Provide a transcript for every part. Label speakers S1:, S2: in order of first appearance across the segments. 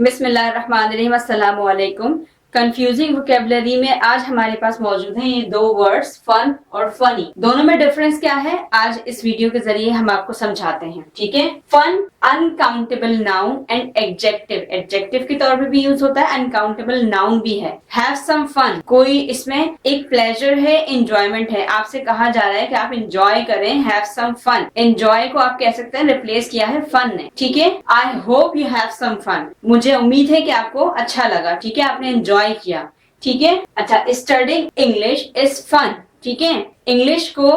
S1: बिस्मिल्लाहिर्रहमानिर्रहीम, अस्सलामु अलैकुम। कंफ्यूजिंग वोकेबलरी में आज हमारे पास मौजूद हैं ये दो वर्ड्स, फन और फनी। दोनों में डिफरेंस क्या है आज इस वीडियो के जरिए हम आपको समझाते हैं। ठीक है। Fun uncountable noun and adjective, adjective के तौर पे भी यूज होता है, अनकाउंटेबल नाउन भी है। हैव सम फन, कोई इसमें एक प्लेजर है, एंजॉयमेंट है, आपसे कहा जा रहा है कि आप एंजॉय करें। हैव सम फन, एंजॉय को आप कह सकते हैं रिप्लेस किया है फन ने। ठीक है। I hope you have some fun, मुझे उम्मीद है कि आपको अच्छा लगा। ठीक है, आपने एंजॉय किया। ठीक है। अच्छा, स्टडिंग इंग्लिश इज फन। ठीक है, इंग्लिश को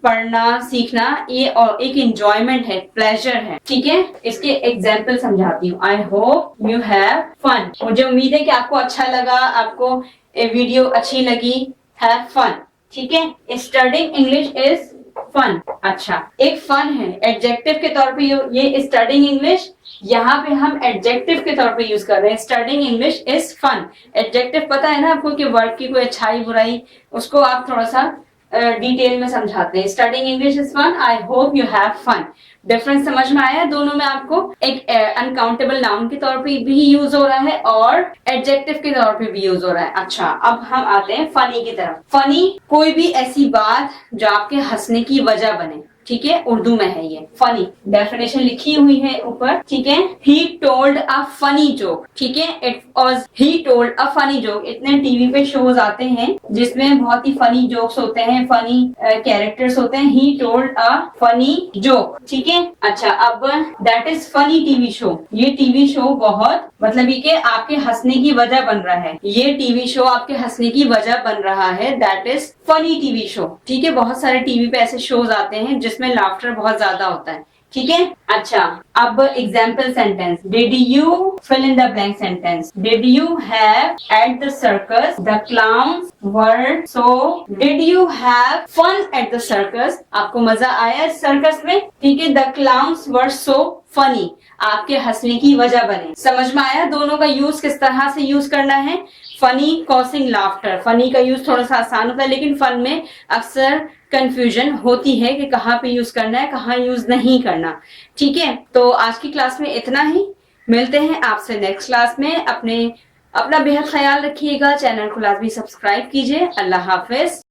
S1: पढ़ना सीखना ये और एक एंजॉयमेंट है, प्लेजर है। ठीक है, इसके एग्जाम्पल समझाती हूँ। I hope you have fun, मुझे उम्मीद है कि आपको अच्छा लगा, आपको वीडियो अच्छी लगी। Have fun. ठीक है, स्टडिंग इंग्लिश इज फन। अच्छा, एक फन है एडजेक्टिव के तौर पे, ये स्टडिंग इंग्लिश यहाँ पे हम एडजेक्टिव के तौर पे यूज कर रहे हैं। Studying English is fun, adjective पता है ना आपको कि वर्ड की कोई अच्छाई बुराई, उसको आप थोड़ा सा डिटेल में समझाते हैं। Studying English is fun, I hope you have fun. Difference समझ में आया दोनों में आपको? एक अनकाउंटेबल नाउन के तौर पे भी यूज हो रहा है और एडजेक्टिव के तौर पे भी यूज हो रहा है। अच्छा, अब हम आते हैं फनी की तरफ। फनी कोई भी ऐसी बात जो आपके हंसने की वजह बने। ठीक है, उर्दू में है ये फनी, डेफिनेशन लिखी हुई है ऊपर। ठीक है, he told a funny joke. ठीक है, it was he told a funny joke. इतने टीवी पे शोज आते हैं जिसमें बहुत ही फनी जोक्स होते हैं, फनी कैरेक्टर्स होते हैं। He told a funny joke. ठीक है। अच्छा, अब that is funny TV show, ये टीवी शो बहुत मतलब ये कि आपके हंसने की वजह बन रहा है, ये टीवी शो आपके हंसने की वजह बन रहा है, that is funny TV show. ठीक है, बहुत सारे टीवी पे ऐसे शोज आते हैं जिसमें लाफ्टर बहुत ज्यादा होता है। ठीक है। अच्छा, अब example sentence. Did you fill in the blank sentence. Did you have at the circus, the clowns were so. Did you have fun at the circus, आपको मजा आया सर्कस में। ठीक है, the clowns were so funny, आपके हंसने की वजह बने। समझ में आया दोनों का यूज किस तरह से यूज करना है। फनी कॉसिंग लाफ्टर, फनी का यूज थोड़ा सा आसान होता है, लेकिन फन में अक्सर कंफ्यूजन होती है कि कहाँ पे यूज करना है, कहाँ यूज नहीं करना। ठीक है, तो आज की क्लास में इतना ही। मिलते हैं आपसे नेक्स्ट क्लास में। अपना बेहद ख्याल रखिएगा, चैनल को लाजमी सब्सक्राइब कीजिए। अल्लाह हाफिज।